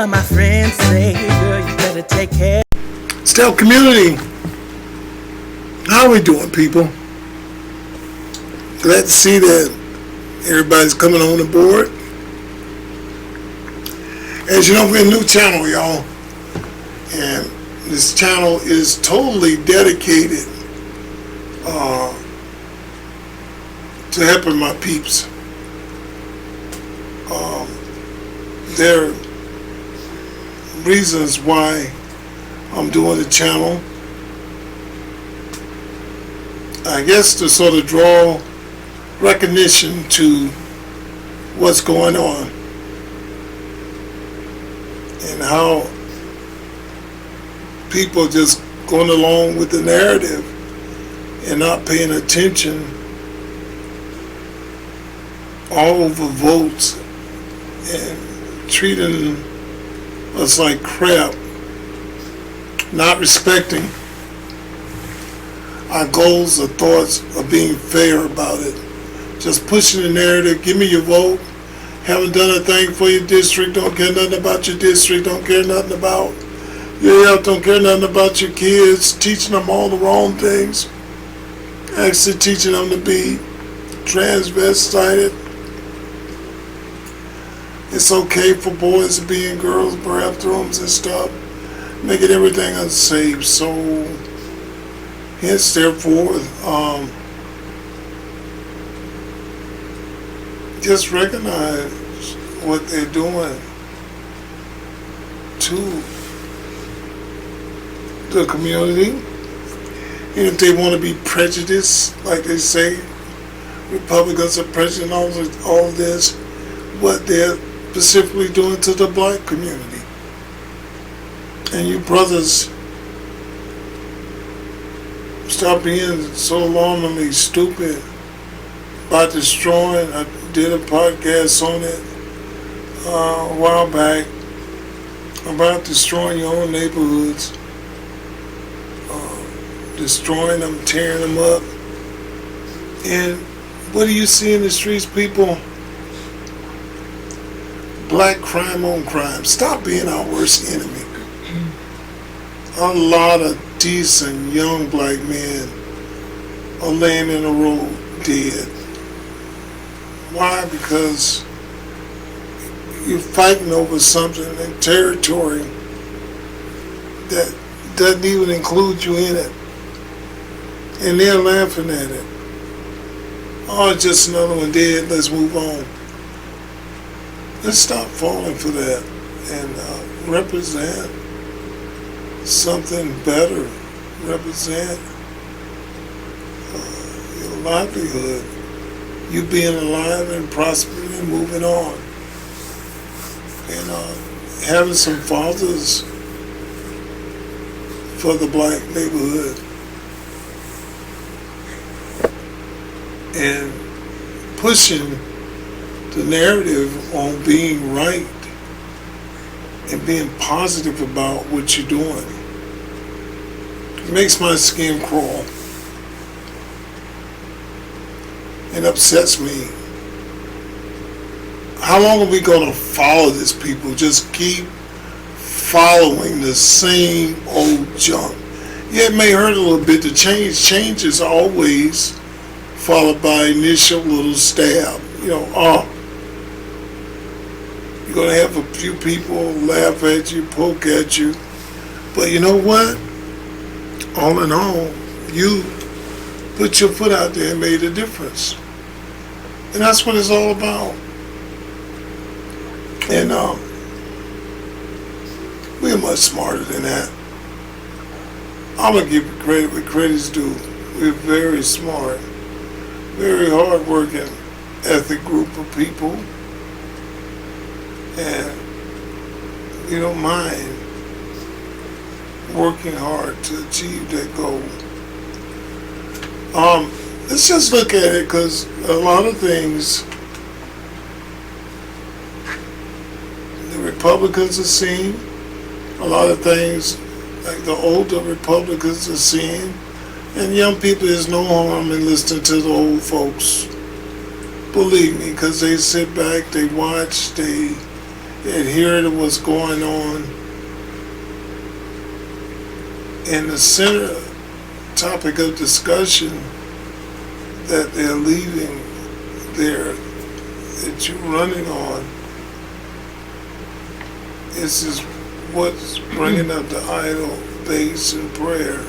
of my friends say, girl, you better take care. Stealth community, how are we doing, people? Glad to see that everybody's coming on the board. As you know, we're a new channel, y'all, and this channel is totally dedicated to helping my peeps. There are reasons why I'm doing the channel. I guess to sort of draw recognition to what's going on and how people just going along with the narrative and not paying attention, all over votes and treating us like crap, not respecting our goals or thoughts of being fair about it. Just pushing the narrative, give me your vote, haven't done a thing for your district, don't care nothing about your district, don't care nothing about your health, don't care nothing about your kids, teaching them all the wrong things, actually teaching them to be transvestited. It's okay for boys to be in girls' bathrooms and stuff, making everything unsafe. So, hence, therefore, just recognize what they're doing to the community. And if they want to be prejudiced, like they say, Republicans are prejudiced all of this, what they're specifically doing to the black community. And you brothers, stop being so alarmingly stupid about destroying. I did a podcast on it a while back about destroying your own neighborhoods, destroying them, tearing them up. And what do you see in the streets, people? Black crime on crime. Stop being our worst enemy. A lot of decent young black men are laying in the road dead. Why? Because you're fighting over something in territory that doesn't even include you in it. And they're laughing at it. Oh, just another one dead, let's move on. Let's stop falling for that and represent something better. Represent your livelihood. You being alive and prospering and moving on. And having some fathers for the black neighborhood. And pushing the narrative on being right and being positive about what you're doing. It makes my skin crawl. It upsets me. How long are we going to follow this, people? Just keep following the same old junk. Yeah, it may hurt a little bit to change. Change is always followed by initial little stab. You're going to have a few people laugh at you, poke at you. But you know what? All in all, you put your foot out there and made a difference. And that's what it's all about. And we're much smarter than that. I'm going to give credit where credit's due. We're very smart, very hard-working, ethic group of people. And we don't mind working hard to achieve that goal. Let's just look at it, because a lot of things the Republicans are seeing, a lot of things like the older Republicans are seeing, and young people, there's no harm in listening to the old folks. Believe me, because they sit back, they watch, they adhere to what's going on. And the center topic of discussion that they're leaving there, that you're running on, is just what's bringing up the idol base and prayer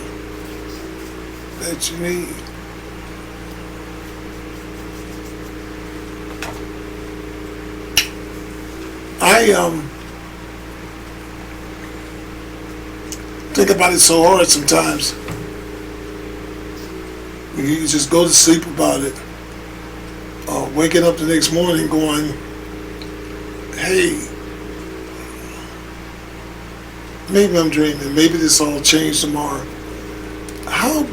that you need. I think about it so hard sometimes. You just go to sleep about it. Waking up the next morning going, hey, maybe I'm dreaming, maybe this all changed tomorrow. How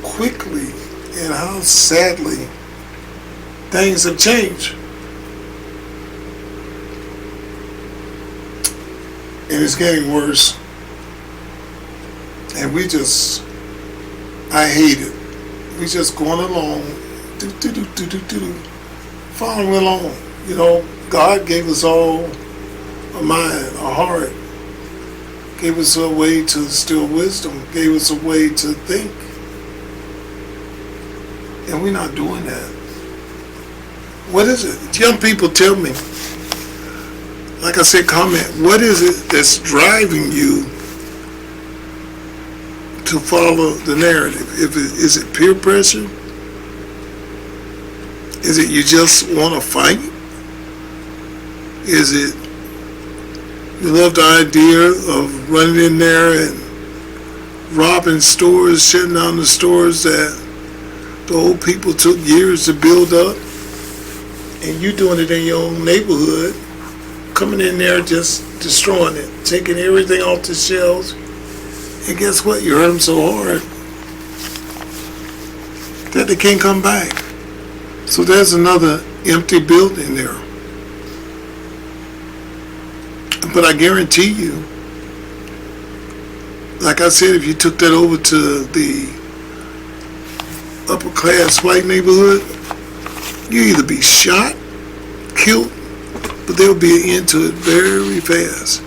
quickly and how sadly things have changed. And it's getting worse. And I hate it. We just going along, following along. You know, God gave us all a mind, a heart, gave us a way to instill wisdom, gave us a way to think. And we're not doing that. What is it? Young people, tell me. Like I said, comment. What is it that's driving you to follow the narrative? Is it peer pressure? Is it you just want to fight? Is it you love the idea of running in there and robbing stores, shutting down the stores that the old people took years to build up, and you doing it in your own neighborhood, coming in there just destroying it, taking everything off the shelves, and guess what? You hurt them so hard that they can't come back. So there's another empty building there. But I guarantee you, like I said, if you took that over to the upper class white neighborhood, you either be shot, killed, but there'll be an end to it very fast.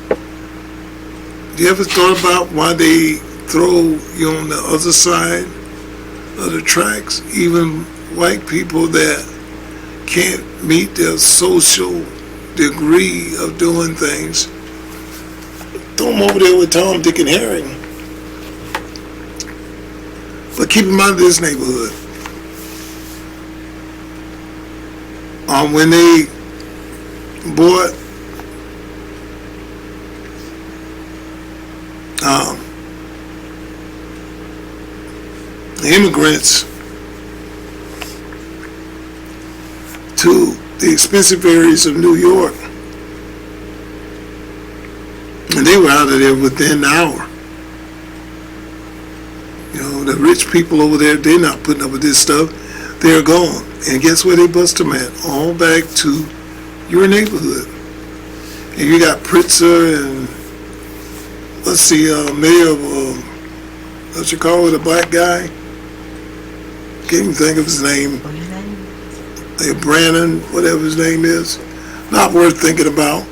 You ever thought about why they throw you on the other side of the tracks? Even white people that can't meet their social degree of doing things, throw them over there with Tom, Dick, and Harry. But keep in mind this neighborhood. When they bought immigrants to the expensive areas of New York, and they were out of there within an hour. You know, the rich people over there, they're not putting up with this stuff. They're gone. And guess where they bust them at? All back to your neighborhood. And you got Pritzker and, let's see, mayor of, what you call it, a black guy? Can't even think of his name. Brandon, whatever his name is. Not worth thinking about.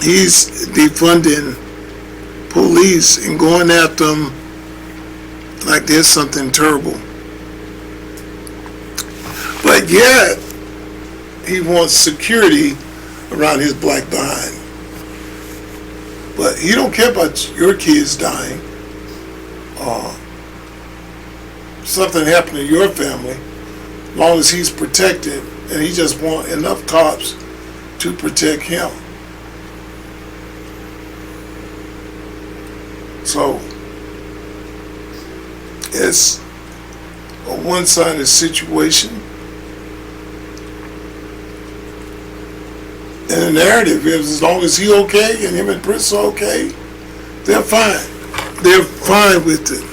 He's defunding police and going at them like there's something terrible. But yet, he wants security around his black behind. But he don't care about your kids dying. Something happened to your family, as long as he's protected, and he just wants enough cops to protect him. So, it's a one-sided situation. And the narrative is, as long as he okay and him and Prince are okay, they're fine. They're fine with it.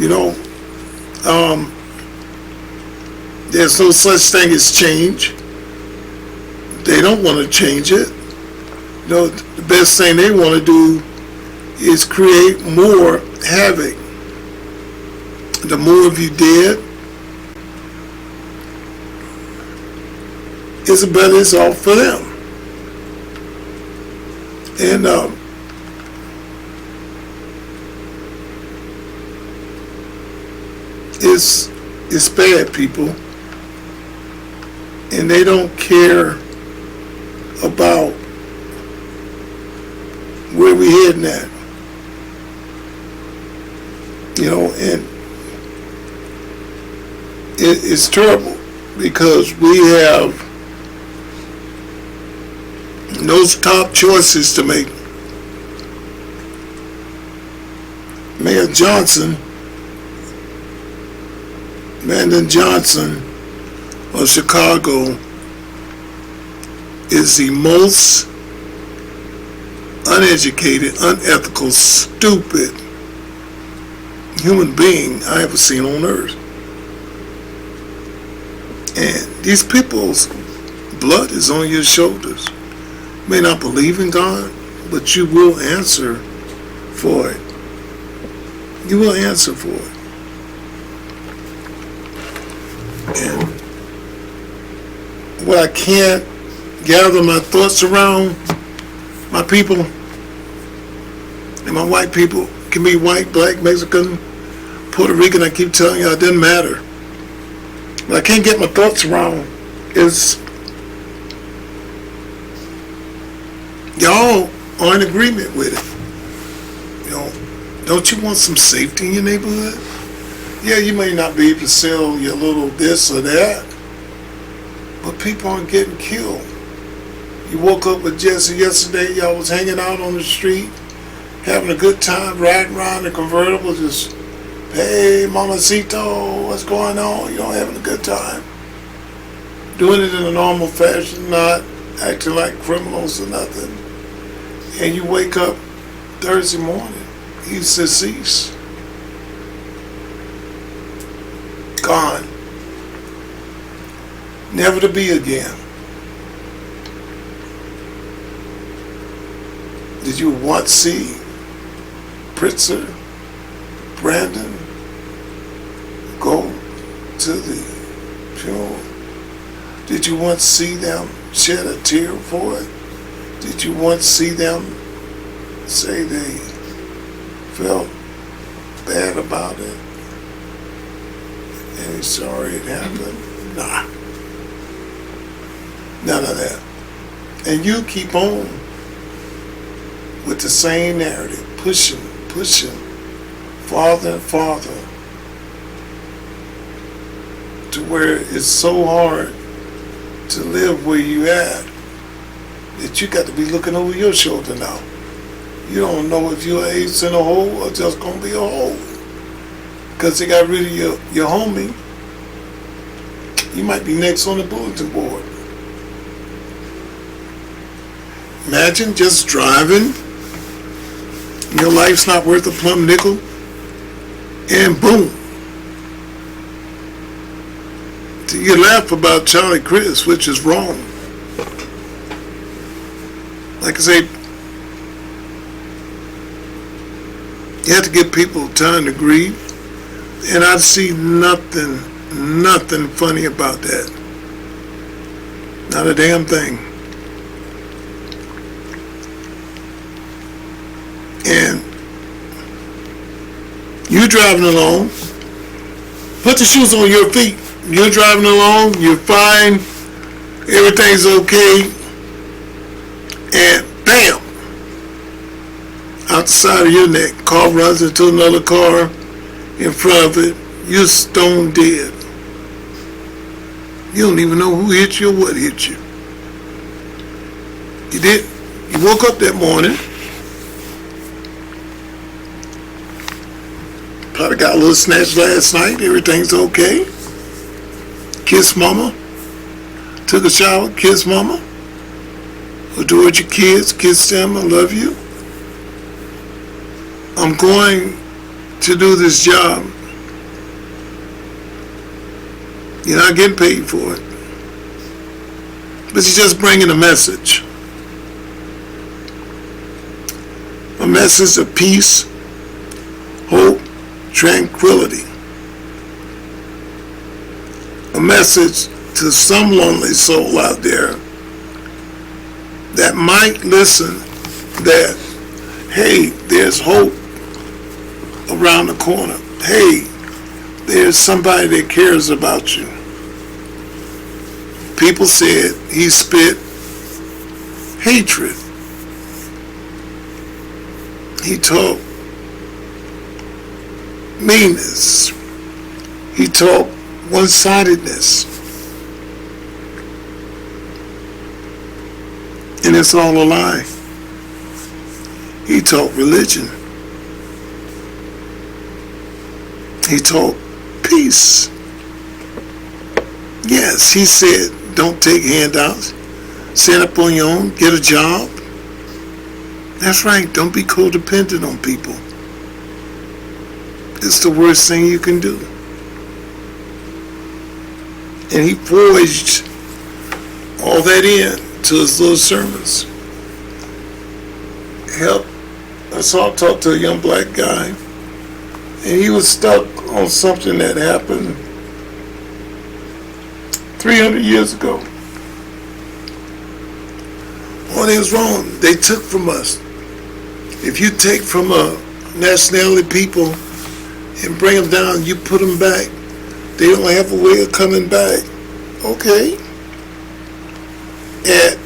You know, there's no such thing as change. They don't want to change it. You know, the best thing they want to do is create more havoc. The more of you dead, Isabella is all for them. And it's bad, people. And they don't care about where we heading at. You know, and it's terrible because we have those top choices to make. Mayor Johnson, Brandon Johnson of Chicago, is the most uneducated, unethical, stupid human being I ever seen on earth. And these people's blood is on your shoulders. You may not believe in God, but you will answer for it. You will answer for it. And what I can't gather my thoughts around, my people and my white people can be white, black, Mexican, Puerto Rican. I keep telling you, it doesn't matter. What I can't get my thoughts around is y'all are in agreement with it. You know, don't you want some safety in your neighborhood? Yeah, you may not be able to sell your little this or that, but people aren't getting killed. You woke up with Jesse yesterday, y'all was hanging out on the street, having a good time, riding around the convertible, just, hey, Mamacito, what's going on? You know, having a good time. Doing it in a normal fashion, not acting like criminals or nothing. And you wake up Thursday morning, he's deceased. Gone. Never to be again. Did you once see Pritzker, Brandon go to the funeral? Did you once see them shed a tear for it? Did you once see them say they felt bad about it? And he's sorry it happened? Nah. None of that. And you keep on with the same narrative, pushing, farther and farther, to where it's so hard to live where you at that you got to be looking over your shoulder now. You don't know if you're an ace in a hole or just gonna be a hole. Because they got rid of your homie. You might be next on the bulletin board. Imagine just driving, your life's not worth a plum nickel, and boom. You laugh about Charlie Chris, which is wrong. Like I say, you have to give people time to grieve, and I see nothing funny about that. Not a damn thing. And you driving along, put the shoes on your feet. You're driving along, you're fine, everything's okay, and bam, out the side of your neck, car runs into another car in front of it, you're stone dead. You don't even know who hit you or what hit you. You woke up that morning, probably got a little snatch last night, everything's okay. Kiss mama, took a shower, kiss mama, adored your kids, kiss them, I love you. I'm going to do this job. You're not getting paid for it. But you're just bringing a message. A message of peace, hope, tranquility. A message to some lonely soul out there that might listen that, hey, there's hope around the corner. Hey, there's somebody that cares about you. People said he spit hatred. He taught meanness. He taught one-sidedness. And it's all a lie. He taught religion. He taught peace. Yes, he said, don't take handouts. Stand up on your own. Get a job. That's right. Don't be codependent on people. It's the worst thing you can do. And he forged all that into his little sermons. I saw talk to a young black guy, and he was stuck on something that happened 300 years ago. What is wrong? They took from us. If you take from a nationality people and bring them down, you put them back. They don't have a way of coming back. Okay. At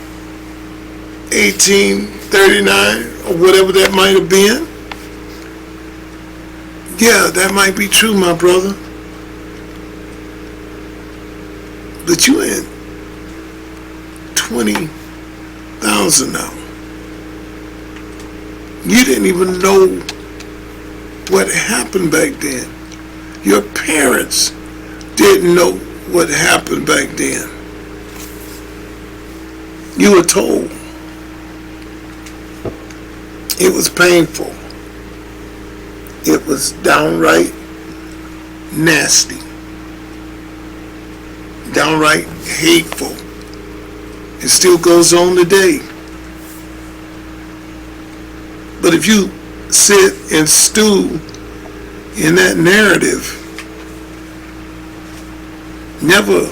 1839 or whatever that might have been. Yeah, that might be true, my brother. But you in 20,000 now. You didn't even know what happened back then. Your parents didn't know what happened back then. You were told. It was painful. It was downright nasty. Downright hateful. It still goes on today. But if you sit and stew in that narrative, never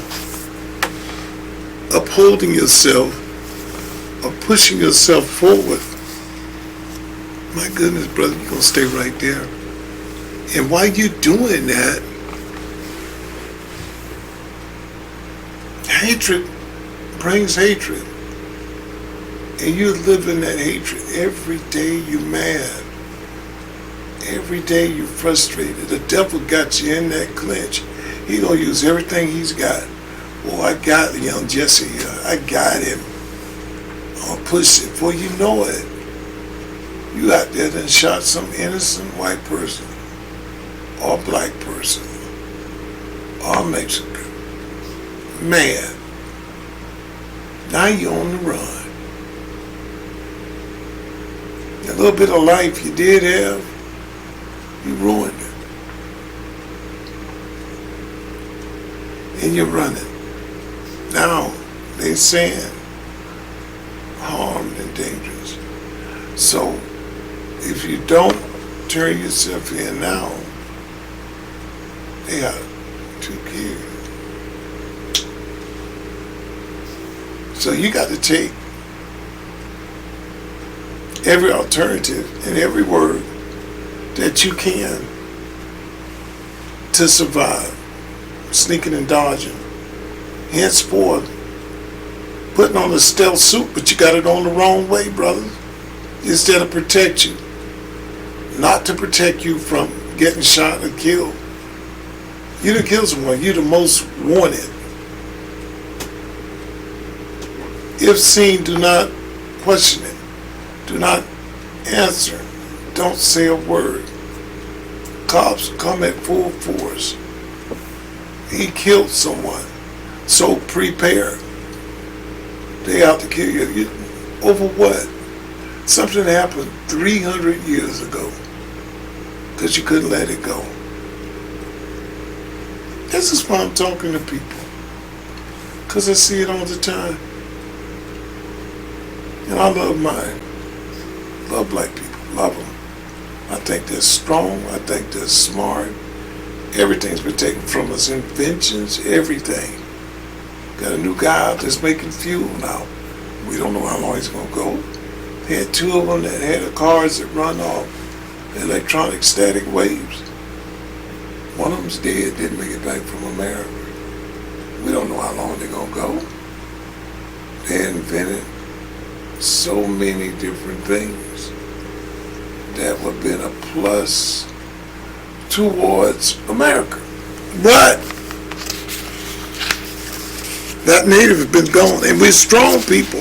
upholding yourself or pushing yourself forward, my goodness, brother, you're going to stay right there. And while you're doing that, hatred brings hatred. And you live in that hatred. Every day you're mad. Every day you're frustrated. The devil got you in that clinch. He gonna use everything he's got. Oh, I got young Jesse here. I got him. I'll push it. Before you know it, you out there done shot some innocent white person, or black person, or Mexican. Man, now you're on the run. A little bit of life you did have, you ruined it. And you're running. Now, they're saying harmed and dangerous. So, if you don't turn yourself in now, they got to kill you. So you got to take every alternative and every word that you can to survive, sneaking and dodging. Henceforth, putting on a stealth suit, but you got it on the wrong way, brother. Instead of protect you. Not to protect you from getting shot or killed. You done killed someone. You're the most wanted. If seen, do not question it. Do not answer. Don't say a word. Cops come at full force. He killed someone. So prepare. They out to kill you. Over what? Something happened 300 years ago. Because you couldn't let it go. This is why I'm talking to people. Because I see it all the time. And I love mine. Love black people. Love them. I think they're strong. I think they're smart. Everything's been taken from us. Inventions, everything. Got a new guy out that's making fuel now. We don't know how long he's going to go. Had two of them that had cars that run off electronic static waves. One of them's dead, didn't make it back from America. We don't know how long they're going to go. They invented so many different things that would have been a plus towards America. But that native has been gone, and we're strong people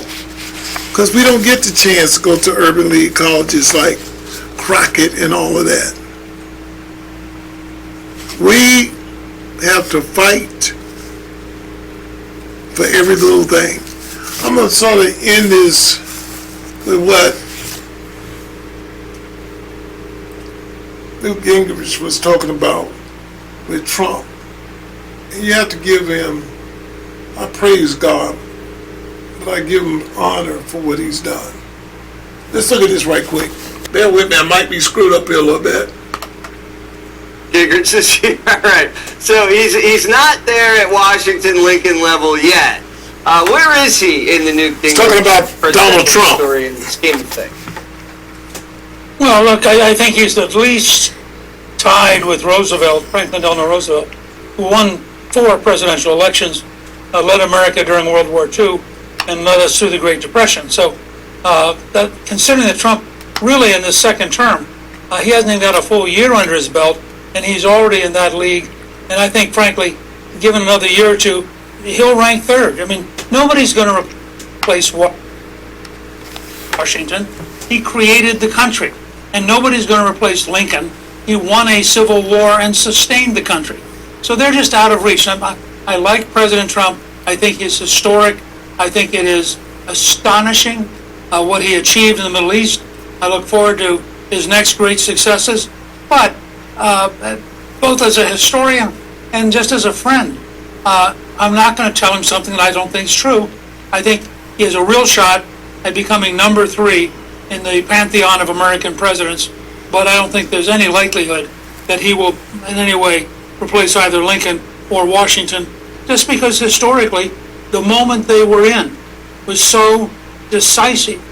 because we don't get the chance to go to urban league colleges like Crockett and all of that. We have to fight for every little thing. I'm going to sort of end this with what Newt Gingrich was talking about with Trump. And you have to give him, I praise God, but I give him honor for what he's done. Let's look at this right quick. Bear with me, I might be screwed up here a little bit. Gingrich is all right. So he's not there at Washington Lincoln level yet. Where is he in the new thing? He's talking about Donald Trump. Story in the scheme of things. Well, look, I think he's at least tied with Roosevelt, Franklin Delano Roosevelt, who won 4 presidential elections, led America during World War II, and led us through the Great Depression. So, considering that Trump really in this second term, he hasn't even got a full year under his belt, and he's already in that league. And I think, frankly, given another year or two, he'll rank third. I mean, nobody's going to replace Washington. He created the country, and nobody's going to replace Lincoln. He won a civil war and sustained the country. So they're just out of reach. I like President Trump. I think he's historic. I think it is astonishing what he achieved in the Middle East. I look forward to his next great successes. But both as a historian and just as a friend, I'm not going to tell him something that I don't think is true. I think he has a real shot at becoming number 3 in the pantheon of American presidents, but I don't think there's any likelihood that he will in any way replace either Lincoln or Washington, just because historically the moment they were in was so decisive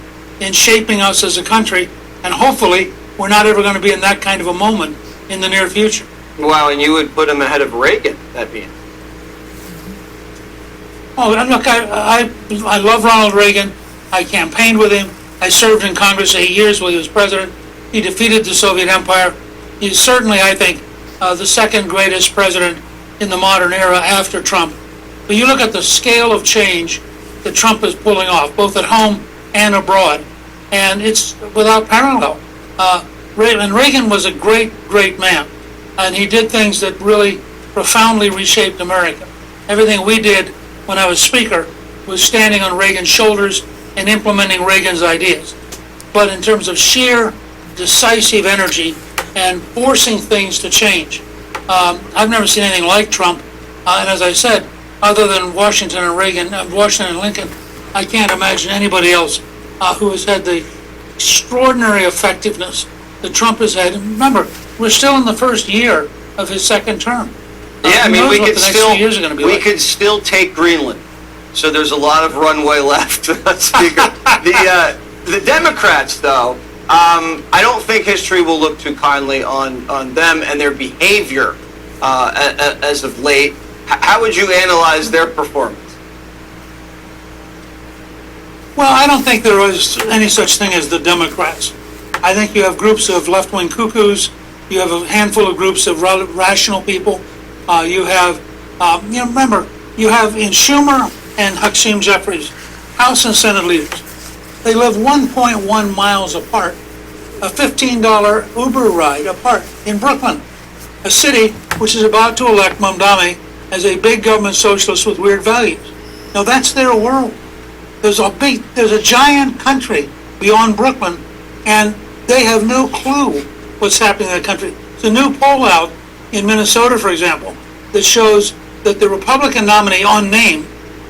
in shaping us as a country, and hopefully we're not ever going to be in that kind of a moment in the near future. Wow, and you would put him ahead of Reagan, that being. Oh, and look, I love Ronald Reagan. I campaigned with him. I served in Congress 8 years while he was president. He defeated the Soviet Empire. He's certainly, I think, the second greatest president in the modern era after Trump. But you look at the scale of change that Trump is pulling off, both at home and abroad, and it's without parallel. And Reagan was a great, great man, and he did things that really profoundly reshaped America. Everything we did when I was Speaker was standing on Reagan's shoulders and implementing Reagan's ideas. But in terms of sheer decisive energy and forcing things to change, I've never seen anything like Trump. And as I said, other than Washington and Washington and Lincoln, I can't imagine anybody else who has had the extraordinary effectiveness that Trump has had. And remember, we're still in the first year of his second term. Yeah, I mean, we could still take Greenland. So there's a lot of runway left, Speaker. The Democrats, though, I don't think history will look too kindly on them and their behavior as of late. How would you analyze their performance? Well, I don't think there is any such thing as the Democrats. I think you have groups of left-wing cuckoos. You have a handful of groups of rational people. You have, remember, you have in Schumer and Hakeem Jeffries, House and Senate leaders. They live 1.1 miles apart, a $15 Uber ride apart in Brooklyn, a city which is about to elect Mamdani as a big government socialist with weird values. Now that's their world. There's a giant country beyond Brooklyn, and they have no clue what's happening in the country. There's a new poll out in Minnesota, for example, that shows that the Republican nominee on name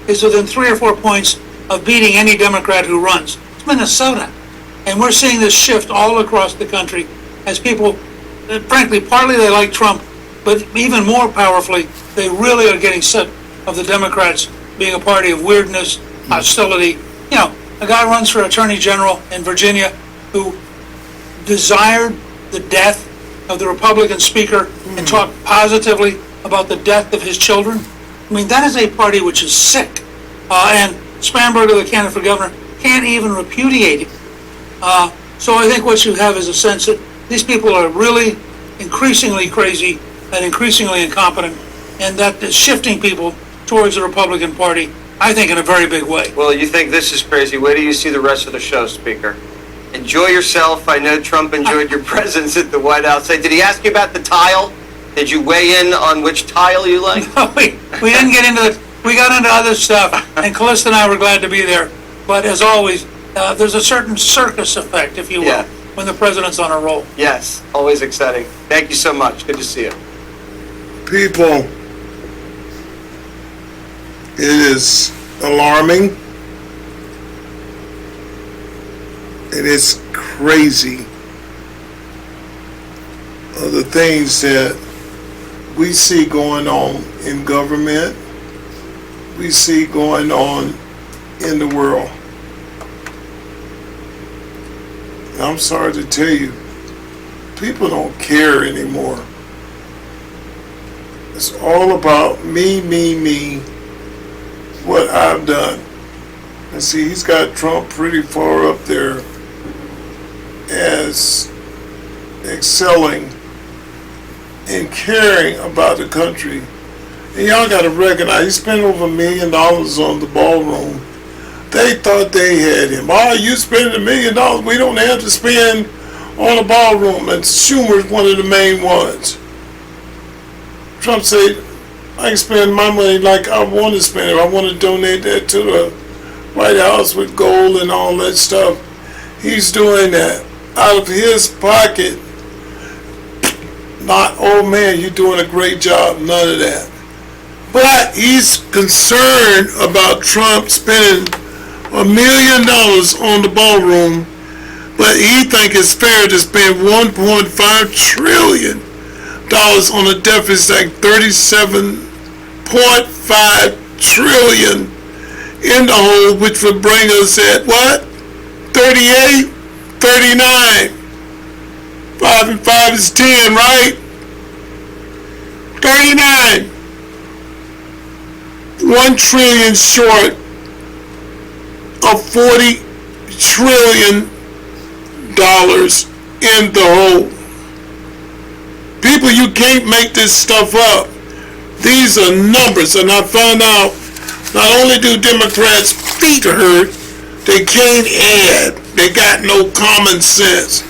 is within 3 or 4 points of beating any Democrat who runs. It's Minnesota. And we're seeing this shift all across the country as people, frankly, partly they like Trump, but even more powerfully, they really are getting sick of the Democrats being a party of weirdness, hostility. You know, a guy runs for attorney general in Virginia who desired the death of the Republican speaker and talked positively about the death of his children. I mean, that is a party which is sick. And Spanberger, the candidate for governor, can't even repudiate it. So I think what you have is a sense that these people are really increasingly crazy and increasingly incompetent, and that is shifting people towards the Republican Party, I think, in a very big way. Well, you think this is crazy. Wait till you see the rest of the show, Speaker. Enjoy yourself. I know Trump enjoyed your presence at the White House. Hey, did he ask you about the tile? Did you weigh in on which tile you like? No, we didn't get into it. We got into other stuff, and Callista and I were glad to be there. But as always, there's a certain circus effect, if you will, Yeah. when the president's on a roll. Yes, always exciting. Thank you so much. Good to see you. People, it is alarming. It is crazy of the things that we see going on in government, we see going on in the world. And I'm sorry to tell you, people don't care anymore. It's all about me, what I've done. And see, he's got Trump pretty far up there as excelling and caring about the country. And y'all got to recognize, he spent over $1 million on the ballroom. They thought they had him. Oh, you spending $1 million, we don't have to spend on a ballroom. And Schumer's one of the main ones. Trump said, I can spend my money like I want to spend it. I want to donate that to the White House with gold and all that stuff. He's doing that out of his pocket. Not, oh man, you're doing a great job. None of that. But he's concerned about Trump spending $1 million on the ballroom, but he thinks it's fair to spend $1.5 trillion on a deficit like $37.5 trillion in the hole, which would bring us at what? 38, 39. 5 and 5 is 10, right? 39. 1 trillion short of $40 trillion in the hole. People, you can't make this stuff up. These are numbers, and I found out not only do Democrats' feet hurt, they can't add. They got no common sense.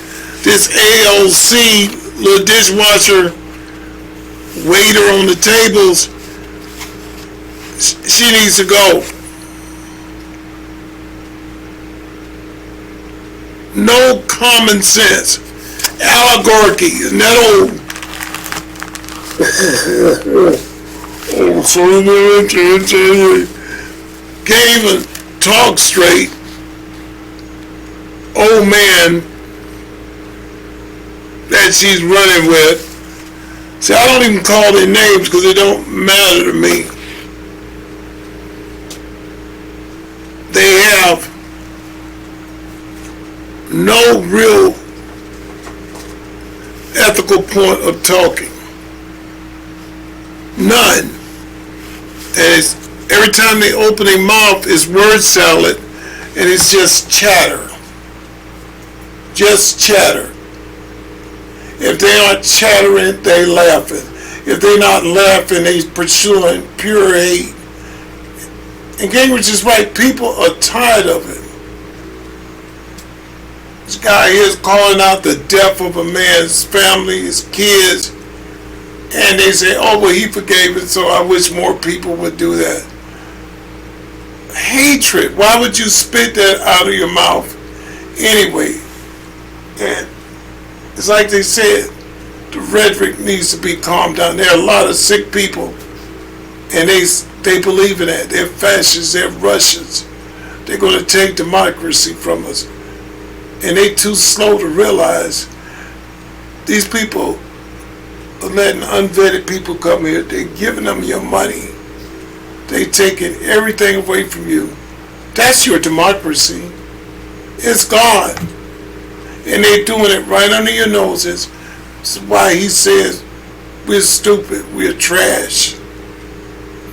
This AOC, little dishwasher, waiter on the tables, she needs to go. No common sense. Oligarchy, isn't that old? Can't even talk straight. Old man that she's running with. See, I don't even call their names because they don't matter to me. They have no real ethical point of talking. None. And it's, every time they open their mouth, it's word salad, and it's just chatter. Just chatter. If they aren't chattering, they laughing. If they're not laughing, they pursuing pure hate. And Gingrich is right. People are tired of it. This guy here is calling out the death of a man's family, his kids, and they say, oh, well, he forgave it, so I wish more people would do that. Hatred. Why would you spit that out of your mouth anyway? And it's like they said, the rhetoric needs to be calmed down. There are a lot of sick people, and they believe in that. They're fascists, they're Russians. They're going to take democracy from us. And they too slow to realize these people are letting unvetted people come here. They're giving them your money. They taking everything away from you. That's your democracy. It's gone. And they doing it right under your noses. That's why he says we're stupid, we're trash,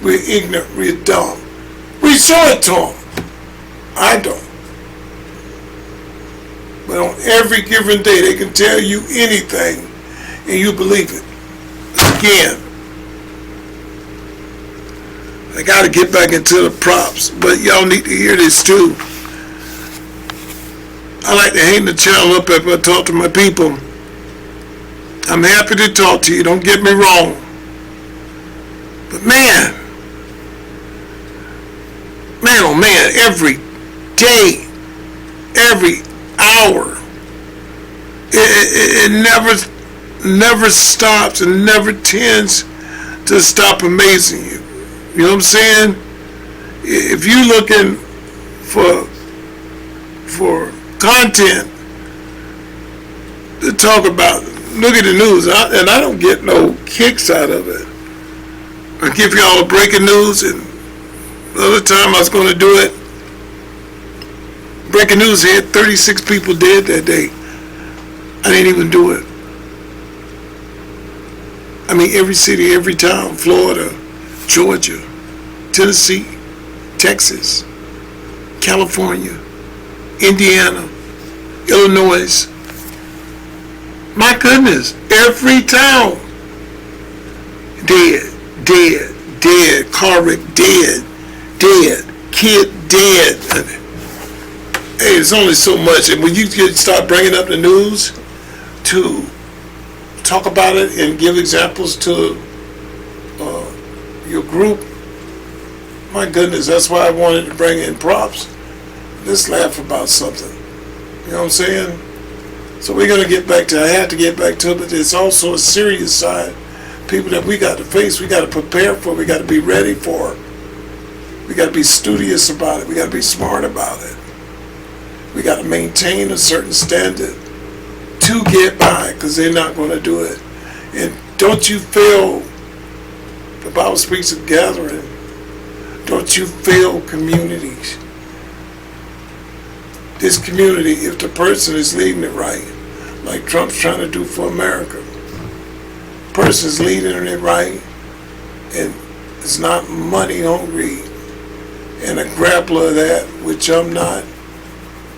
we're ignorant, we're dumb. We show it to them. I don't. But on every given day, they can tell you anything, and you believe it. Again, I got to get back into the props, but y'all need to hear this too. I like to hang the channel up if I talk to my people. I'm happy to talk to you, don't get me wrong. But man, oh man, every day, every hour, it never stops and never tends to stop amazing you. You know what I'm saying? If you're looking for content to talk about, look at the news, and I don't get no kicks out of it. I give y'all a breaking news, and the other time I was going to do it, breaking news had 36 people dead that day. I didn't even do it. I mean, every city, every town, Florida, Georgia, Tennessee, Texas, California, Indiana, Illinois. My goodness, every town. Dead, car wreck, dead, kid dead. Hey, it's only so much. And when you start bringing up the news to talk about it and give examples to your group, my goodness, that's why I wanted to bring in props. Let's laugh about something. You know what I'm saying? So we're going to get back to, I have to get back to it, but there's also a serious side. People that we got to face, we got to prepare for, we got to be ready for. We got to be studious about it. We got to be smart about it. We got to maintain a certain standard to get by, because they're not going to do it. And don't you fail, the Bible speaks of gathering, don't you fail communities. This community, if the person is leading it right, like Trump's trying to do for America, person's leading it right, and it's not money hungry and a grappler of that, which I'm not,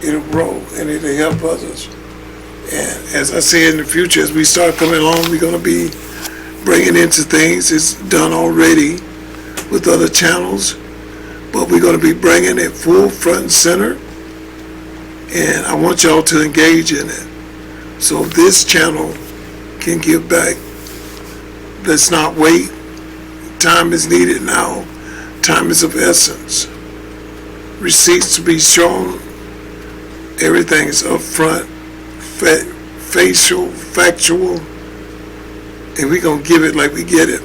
it'll grow and it'll help others. And as I say, in the future, as we start coming along, we're going to be bringing into things. It's done already with other channels, but we're going to be bringing it full front and center, and I want y'all to engage in it. So this channel can give back. Let's not wait. Time is needed now. Time is of essence. Receipts to be shown. Everything is up front, facial, factual, and we're going to give it like we get it.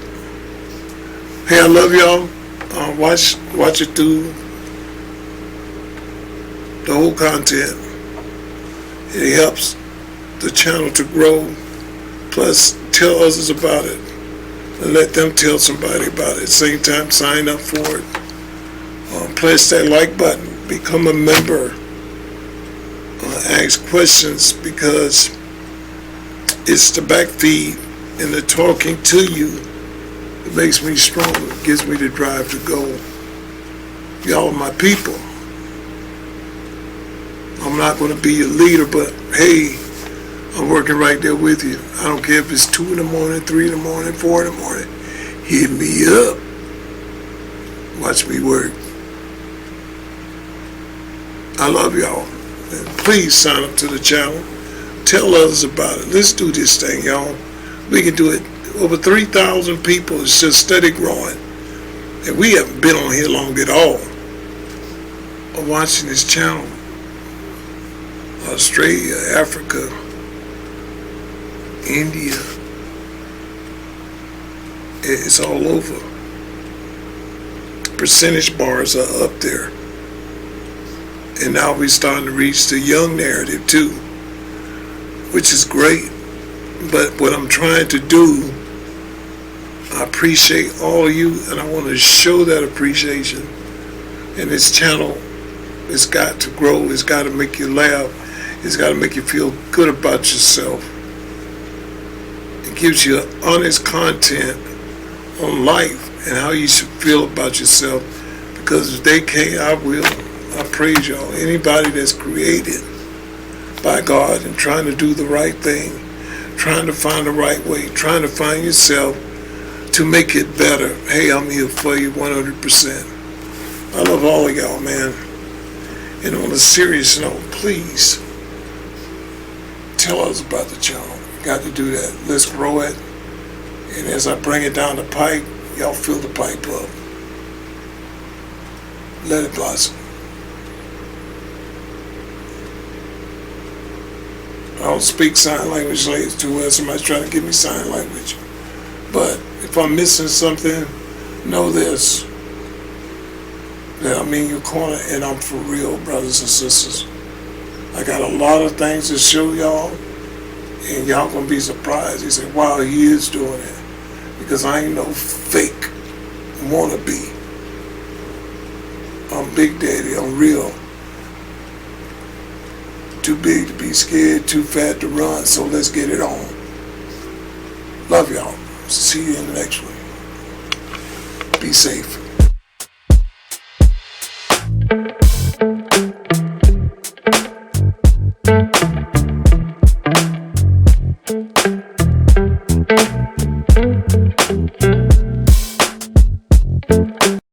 Hey, I love y'all. Watch it through the whole content. It helps the channel to grow. Plus, tell others about it and let them tell somebody about it. At the same time, sign up for it. Press that like button. Become a member. Ask questions, because it's the back feed and the talking to you that makes me stronger. It gives me the drive to go. Y'all are my people. I'm not going to be your leader, but hey, I'm working right there with you. I don't care if it's 2 in the morning, 3 in the morning, 4 in the morning. Hit me up. Watch me work. I love y'all. And please sign up to the channel. Tell others about it. Let's do this thing, y'all. We can do it. Over 3,000 people. It's just steady growing. And we haven't been on here long at all. I'm watching this channel. Australia, Africa, India. It's all over. Percentage bars are up there. And now we're starting to reach the young narrative too, which is great. But what I'm trying to do I appreciate all of you, and I want to show that appreciation. And this channel, it's got to grow. It's got to make you laugh. It's got to make you feel good about yourself. It gives you honest content on life and how you should feel about yourself. Because if they can't, I will. I praise y'all. Anybody that's created by God and trying to do the right thing, trying to find the right way, trying to find yourself to make it better. Hey, I'm here for you 100%. I love all of y'all, man. And on a serious note, please tell us about the channel. Got to do that. Let's grow it. And as I bring it down the pipe, y'all fill the pipe up. Let it blossom. I don't speak sign language ladies too well. Somebody's trying to give me sign language. But if I'm missing something, know this, that I'm in your corner and I'm for real, brothers and sisters. I got a lot of things to show y'all, and y'all gonna be surprised. You say, wow, he is doing it. Because I ain't no fake wannabe. I'm Big Daddy, I'm real. Too big to be scared, too fat to run, so let's get it on. Love y'all. See you in the next one. Be safe.